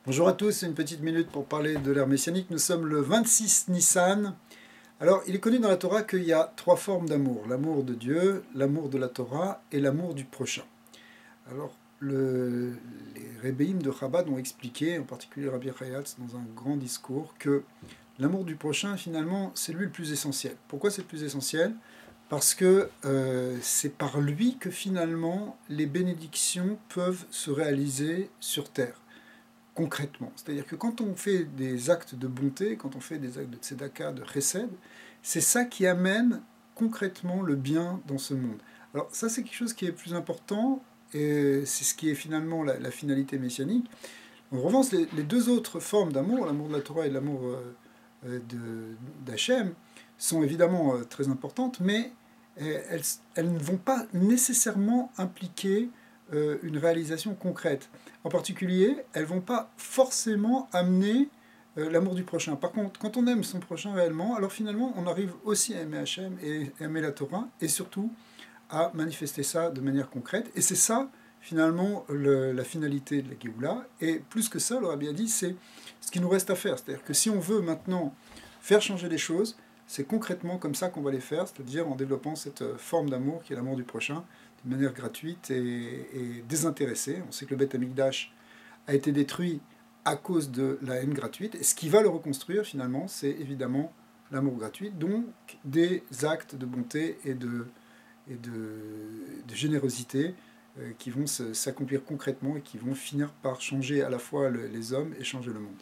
Bonjour à tous, c'est une petite minute pour parler de l'ère messianique. Nous sommes le 26 Nissan. Alors, il est connu dans la Torah qu'il y a trois formes d'amour. L'amour de Dieu, l'amour de la Torah et l'amour du prochain. Alors, les Rebbeim de Chabad ont expliqué, en particulier Rabbi Chayatz, dans un grand discours, que l'amour du prochain, finalement, c'est lui le plus essentiel. Pourquoi c'est le plus essentiel? Parce que c'est par lui que finalement les bénédictions peuvent se réaliser sur terre concrètement. C'est-à-dire que quand on fait des actes de bonté, quand on fait des actes de tzedaka, de chesed, c'est ça qui amène concrètement le bien dans ce monde. Alors ça c'est quelque chose qui est plus important, et c'est ce qui est finalement la finalité messianique. En revanche, les deux autres formes d'amour, l'amour de la Torah et l'amour d'Hachem, sont évidemment très importantes, mais elles, elles ne vont pas nécessairement impliquer une réalisation concrète. En particulier, elles ne vont pas forcément amener l'amour du prochain. Par contre, quand on aime son prochain réellement, alors finalement, on arrive aussi à aimer Hachem et à aimer la Torah, et surtout à manifester ça de manière concrète. Et c'est ça, finalement, la finalité de la Géoula. Et plus que ça, le Rabbi a dit, c'est ce qui nous reste à faire. C'est-à-dire que si on veut maintenant faire changer les choses, c'est concrètement comme ça qu'on va les faire, c'est-à-dire en développant cette forme d'amour qui est l'amour du prochain, de manière gratuite et désintéressée. On sait que le Beth Amikdash a été détruit à cause de la haine gratuite, et ce qui va le reconstruire finalement, c'est évidemment l'amour gratuit, donc des actes de bonté et de générosité qui vont s'accomplir concrètement et qui vont finir par changer à la fois les hommes et changer le monde.